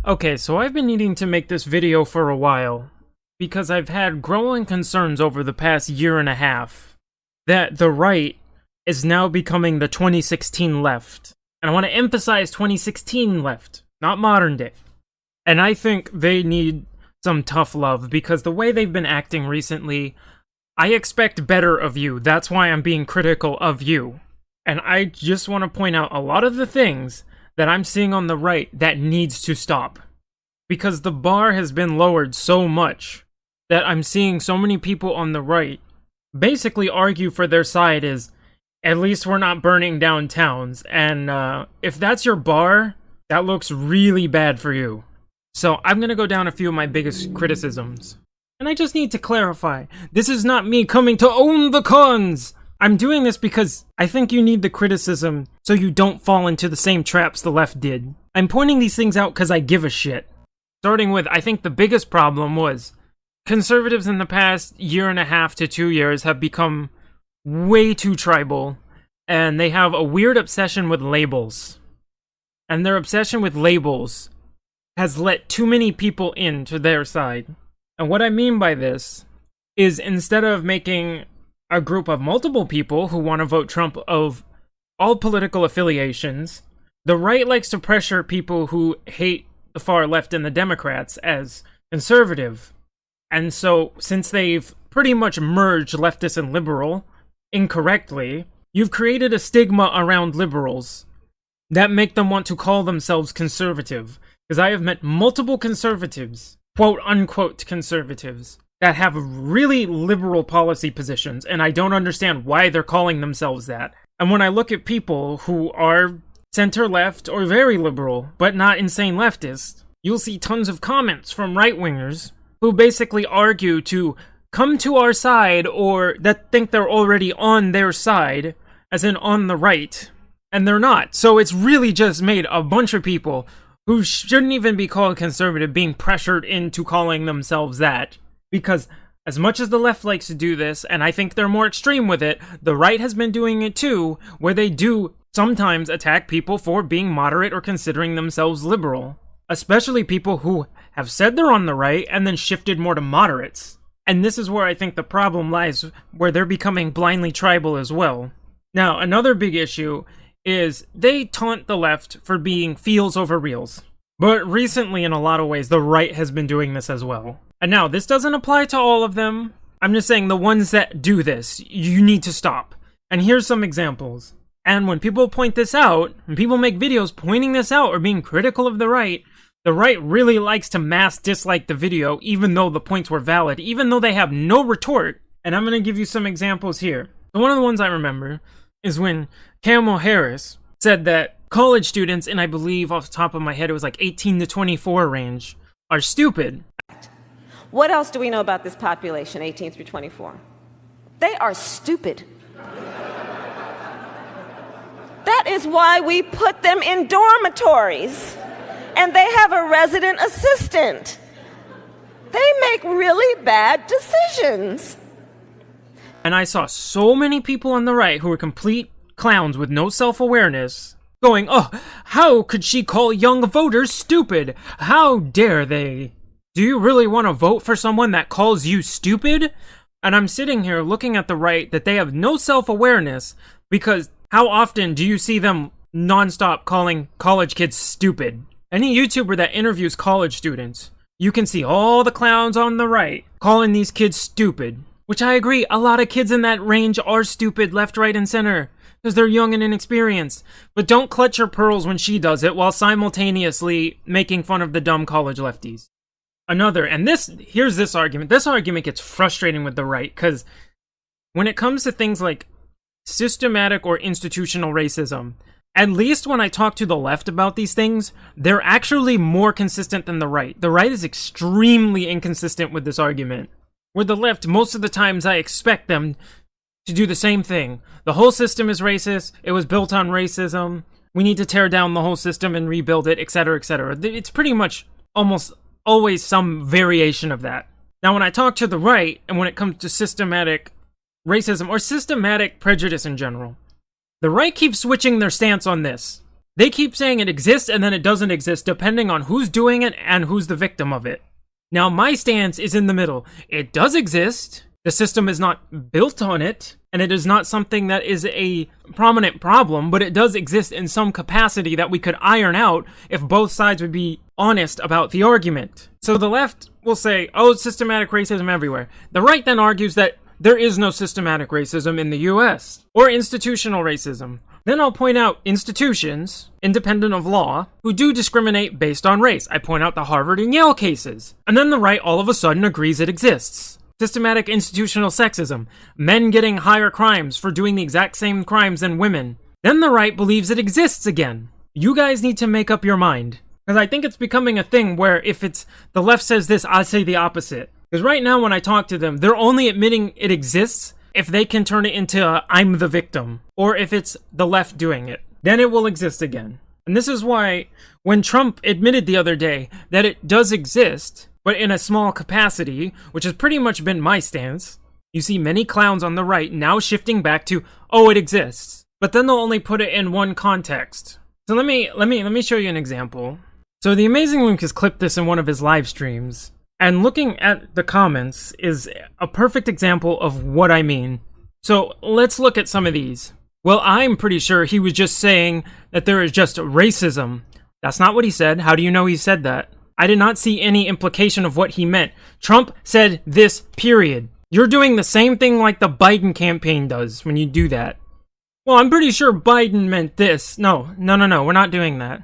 Okay, so I've been needing to make this video for a while, because I've had growing concerns over the past year and a half that the right is now becoming the 2016 left. And I want to emphasize 2016 left, not modern day. And I think they need some tough love, because the way they've been acting recently, I expect better of you. That's why I'm being critical of you. And I just want to point out a lot of the things that I'm seeing on the right that needs to stop. Because the bar has been lowered so much that I'm seeing so many people on the right basically argue for their side is, at least we're not burning down towns. And if that's your bar, that looks really bad for you. So I'm going to go down a few of my biggest criticisms. And I just need to clarify, this is not me coming to own the cons! I'm doing this because I think you need the criticism so you don't fall into the same traps the left did. I'm pointing these things out because I give a shit. Starting with, I think the biggest problem was conservatives in the past year and a half to 2 years have become way too tribal, and they have a weird obsession with labels. And their obsession with labels has let too many people into their side. And what I mean by this is, instead of making a group of multiple people who want to vote Trump of all political affiliations, the right likes to pressure people who hate the far left and the Democrats as conservative. And so, since they've pretty much merged leftist and liberal incorrectly, you've created a stigma around liberals that make them want to call themselves conservative. Because I have met multiple conservatives, quote unquote conservatives, that have really liberal policy positions, and I don't understand why they're calling themselves that. And when I look at people who are center-left or very liberal, but not insane leftist, you'll see tons of comments from right-wingers who basically argue to come to our side, or that think they're already on their side, as in on the right, and they're not. So it's really just made a bunch of people who shouldn't even be called conservative being pressured into calling themselves that. Because as much as the left likes to do this, and I think they're more extreme with it, the right has been doing it too, where they do sometimes attack people for being moderate or considering themselves liberal. Especially people who have said they're on the right and then shifted more to moderates. And this is where I think the problem lies, where they're becoming blindly tribal as well. Now, another big issue is they taunt the left for being feels over reals. But recently, in a lot of ways, the right has been doing this as well. And now, this doesn't apply to all of them. I'm just saying the ones that do this, you need to stop. And here's some examples. And when people point this out, when people make videos pointing this out or being critical of the right really likes to mass dislike the video, even though the points were valid, even though they have no retort. And I'm going to give you some examples here. So one of the ones I remember is when Kamala Harris said that college students, and I believe off the top of my head it was like 18 to 24 range, are stupid. What else do we know about this population, 18 through 24? They are stupid. That is why we put them in dormitories. And they have a resident assistant. They make really bad decisions. And I saw so many people on the right who were complete clowns with no self-awareness going, oh, how could she call young voters stupid? How dare they? Do you really want to vote for someone that calls you stupid? And I'm sitting here looking at the right that they have no self-awareness, because how often do you see them nonstop calling college kids stupid? Any YouTuber that interviews college students, you can see all the clowns on the right calling these kids stupid. Which I agree, a lot of kids in that range are stupid left, right, and center, because they're young and inexperienced. But don't clutch your pearls when she does it while simultaneously making fun of the dumb college lefties. Another, and here's this argument. This argument gets frustrating with the right, because when it comes to things like systematic or institutional racism, at least when I talk to the left about these things, they're actually more consistent than the right. The right is extremely inconsistent with this argument. With the left, most of the times I expect them to do the same thing. The whole system is racist, it was built on racism, we need to tear down the whole system and rebuild it, etc., etc. It's pretty much almost always some variation of that. Now, when I talk to the right, and when it comes to systematic racism or systematic prejudice in general, the right keeps switching their stance on this. They keep saying it exists and then it doesn't exist depending on who's doing it and who's the victim of it. Now, my stance is in the middle. It does exist. The system is not built on it, and it is not something that is a prominent problem, but it does exist in some capacity that we could iron out if both sides would be honest about the argument. So the left will say, oh, systematic racism everywhere. The right then argues that there is no systematic racism in the US, or institutional racism. Then I'll point out institutions, independent of law, who do discriminate based on race. I point out the Harvard and Yale cases. And then the right all of a sudden agrees it exists. Systematic institutional sexism. Men getting higher crimes for doing the exact same crimes than women. Then the right believes it exists again. You guys need to make up your mind. Because I think it's becoming a thing where if it's the left says this, I say the opposite. Because right now when I talk to them, they're only admitting it exists if they can turn it into I'm the victim, or if it's the left doing it. Then it will exist again. And this is why when Trump admitted the other day that it does exist, but in a small capacity, which has pretty much been my stance, you see many clowns on the right now shifting back to, oh, it exists. But then they'll only put it in one context. So let me show you an example. So the Amazing Luke has clipped this in one of his live streams. And looking at the comments is a perfect example of what I mean. So let's look at some of these. Well, I'm pretty sure he was just saying that there is just racism. That's not what he said. How do you know he said that? I did not see any implication of what he meant. Trump said this, period. You're doing the same thing like the Biden campaign does when you do that. Well, I'm pretty sure Biden meant this. No, we're not doing that.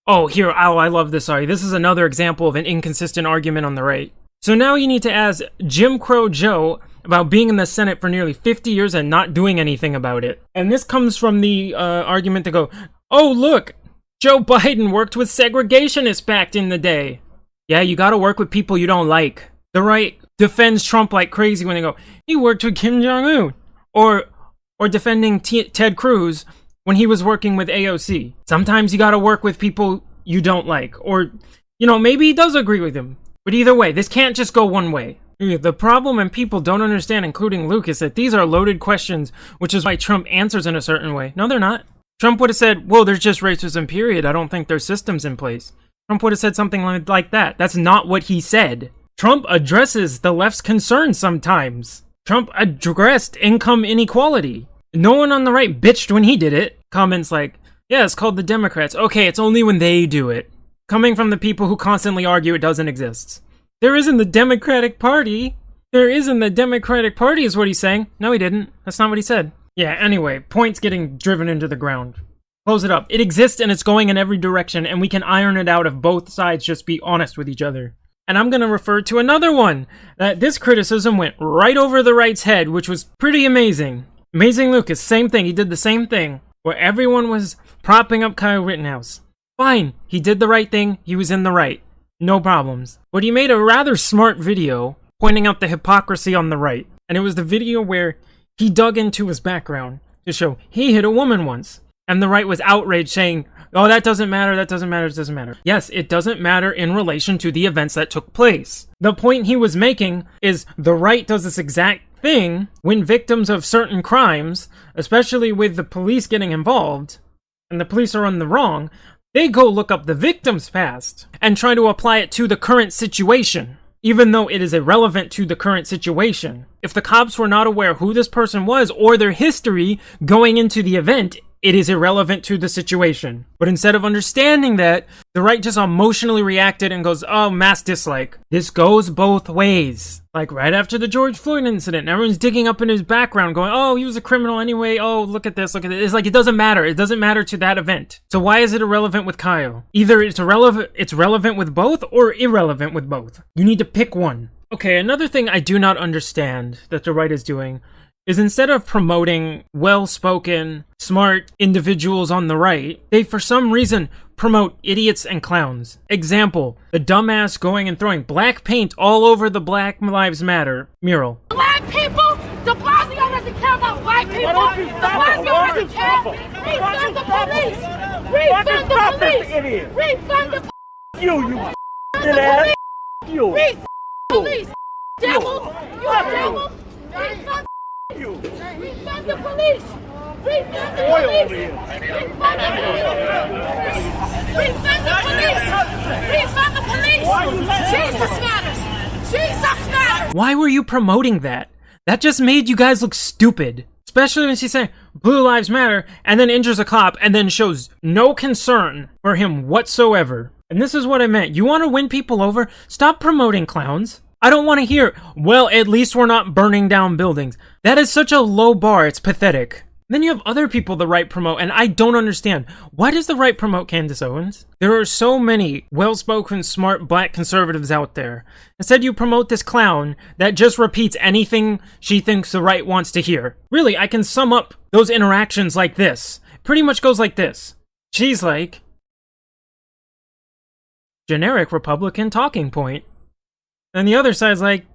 Oh, I love this, sorry. This is another example of an inconsistent argument on the right. So now you need to ask Jim Crow Joe about being in the Senate for nearly 50 years and not doing anything about it. And this comes from the argument to go, oh, look, Joe Biden worked with segregationists back in the day. Yeah, you gotta work with people you don't like. The right defends Trump like crazy when they go, he worked with Kim Jong-un. Or defending Ted Cruz when he was working with AOC. Sometimes you gotta work with people you don't like. Or, maybe he does agree with him. But either way, this can't just go one way. The problem and people don't understand, including Luke, is that these are loaded questions, which is why Trump answers in a certain way. No, they're not. Trump would have said, well, there's just racism, period. I don't think there's systems in place. Trump would have said something like that. That's not what he said. Trump addresses the left's concerns sometimes. Trump addressed income inequality. No one on the right bitched when he did it. Comments like, yeah, it's called the Democrats. Okay, it's only when they do it. Coming from the people who constantly argue it doesn't exist. There isn't the Democratic Party. There isn't the Democratic Party is what he's saying. No, he didn't. That's not what he said. Yeah, anyway, points getting driven into the ground. Close it up. It exists and it's going in every direction, and we can iron it out if both sides just be honest with each other. And I'm going to refer to another one. That this criticism went right over the right's head, which was pretty amazing. Amazing Lucas, same thing. He did the same thing. Where everyone was propping up Kyle Rittenhouse. Fine. He did the right thing. He was in the right. No problems. But he made a rather smart video pointing out the hypocrisy on the right. And it was the video where he dug into his background to show he hit a woman once. And the right was outraged saying, oh, that doesn't matter, it doesn't matter. Yes, it doesn't matter in relation to the events that took place. The point he was making is the right does this exact thing when victims of certain crimes, especially with the police getting involved, and the police are on the wrong, they go look up the victim's past and try to apply it to the current situation, even though it is irrelevant to the current situation. If the cops were not aware who this person was or their history going into the event, it is irrelevant to the situation. But instead of understanding that, the right just emotionally reacted and goes, oh, mass dislike. This goes both ways. Like right after the George Floyd incident, everyone's digging up in his background going, oh, he was a criminal anyway. Oh, look at this, look at this. It's like, it doesn't matter. It doesn't matter to that event. So why is it irrelevant with Kyle? Either it's relevant with both or irrelevant with both. You need to pick one. Okay, another thing I do not understand that the right is doing is instead of promoting well-spoken, smart individuals on the right, they for some reason promote idiots and clowns. Example, the dumbass going and throwing black paint all over the Black Lives Matter mural. Black people? De Blasio doesn't care about black people. De Blasio doesn't care. Refund the police. Refund the police. Refund the You ass. You. Refund the police. Devil. You a devil. Refund you. Refund the police. Refund the Oil police. over here. Refund the police. Refund the police. Refund the police. Jesus matters. Jesus matters. Why were you promoting that? That just made you guys look stupid. Especially when she's saying Blue Lives Matter and then injures a cop and then shows no concern for him whatsoever. And this is what I meant. You want to win people over? Stop promoting clowns. I don't want to hear, well, at least we're not burning down buildings. That is such a low bar, it's pathetic. Then you have other people the right promote, and I don't understand. Why does the right promote Candace Owens? There are so many well-spoken, smart black conservatives out there. Instead, you promote this clown that just repeats anything she thinks the right wants to hear. Really, I can sum up those interactions like this. It pretty much goes like this. She's like, generic Republican talking point. And the other side's like,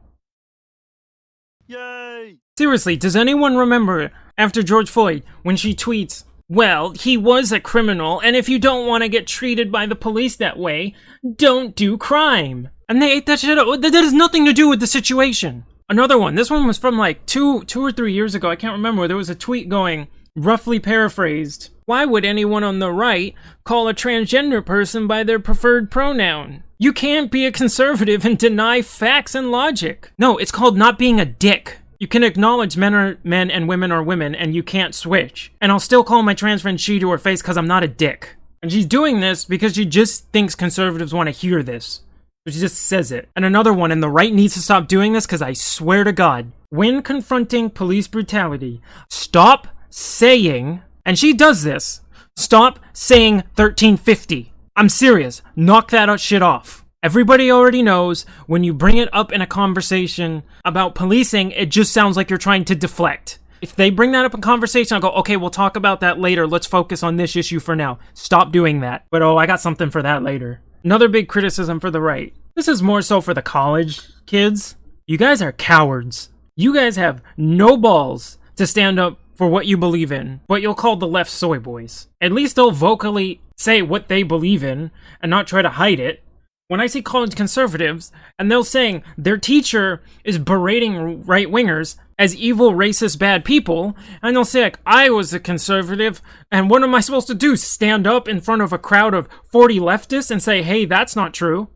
Yay! seriously, does anyone remember after George Floyd when she tweets, well, he was a criminal, and if you don't want to get treated by the police that way, don't do crime. And they ate that shit up. That has nothing to do with the situation. Another one. This one was from like two or 3 years ago. I can't remember. There was a tweet going, roughly paraphrased, why would anyone on the right call a transgender person by their preferred pronoun? You can't be a conservative and deny facts and logic. No, it's called not being a dick. You can acknowledge men are men and women are women, and you can't switch. And I'll still call my trans friend she to her face because I'm not a dick. And she's doing this because she just thinks conservatives want to hear this. So she just says it. And another one, and the right needs to stop doing this because I swear to God, when confronting police brutality, stop saying, and she does this, stop saying 1350. I'm serious. Knock that shit off. Everybody already knows when you bring it up in a conversation about policing, it just sounds like you're trying to deflect. If they bring that up in conversation, I'll go, okay, we'll talk about that later. Let's focus on this issue for now. Stop doing that. But I got something for that later. Another big criticism for the right. This is more so for the college kids. You guys are cowards. You guys have no balls to stand up for what you believe in, what you'll call the left soy boys. At least they'll vocally say what they believe in and not try to hide it. When I see college conservatives and they're saying their teacher is berating right-wingers as evil, racist, bad people, and they'll say, like, I was a conservative, and what am I supposed to do? Stand up in front of a crowd of 40 leftists and say, hey, that's not true?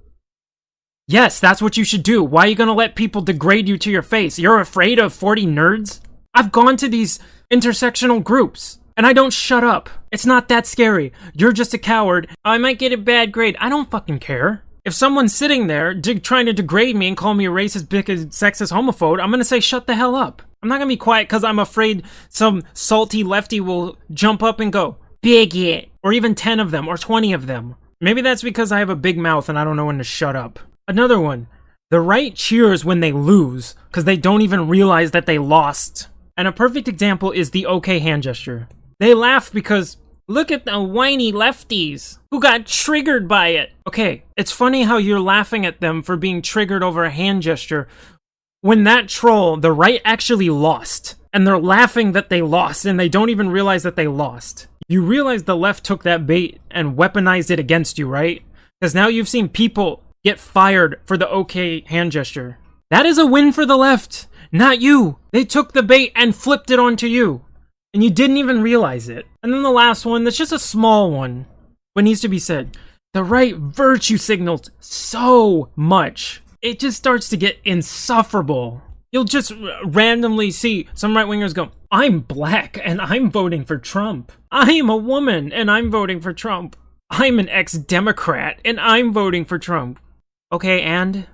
Yes, that's what you should do. Why are you going to let people degrade you to your face? You're afraid of 40 nerds? I've gone to these intersectional groups, and I don't shut up. It's not that scary. You're just a coward. I might get a bad grade. I don't fucking care. If someone's sitting there trying to degrade me and call me a racist, bigot, sexist, homophobe, I'm gonna say shut the hell up. I'm not gonna be quiet because I'm afraid some salty lefty will jump up and go, bigot, or even 10 of them, or 20 of them. Maybe that's because I have a big mouth and I don't know when to shut up. Another one. The right cheers when they lose because they don't even realize that they lost. And a perfect example is the okay hand gesture. They laugh because, look at the whiny lefties who got triggered by it. Okay, it's funny how you're laughing at them for being triggered over a hand gesture when that troll, the right, actually lost. And they're laughing that they lost and they don't even realize that they lost. You realize the left took that bait and weaponized it against you, right? Because now you've seen people get fired for the okay hand gesture. That is a win for the left, not you. They took the bait and flipped it onto you. And you didn't even realize it. And then the last one, that's just a small one, but needs to be said. The right virtue signals so much. It just starts to get insufferable. You'll just randomly see some right-wingers go, I'm black and I'm voting for Trump. I am a woman and I'm voting for Trump. I'm an ex-Democrat and I'm voting for Trump. Okay, and?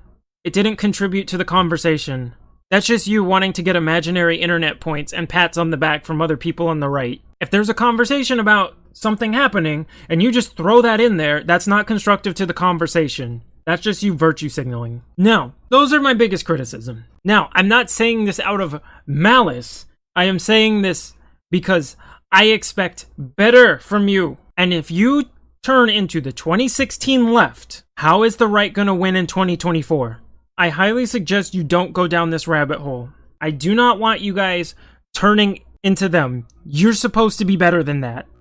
It didn't contribute to the conversation. That's just you wanting to get imaginary internet points and pats on the back from other people on the right. If there's a conversation about something happening and you just throw that in there, that's not constructive to the conversation. That's just you virtue signaling. Now, those are my biggest criticism. Now, I'm not saying this out of malice. I am saying this because I expect better from you. And if you turn into the 2016 left, how is the right going to win in 2024? I highly suggest you don't go down this rabbit hole. I do not want you guys turning into them. You're supposed to be better than that.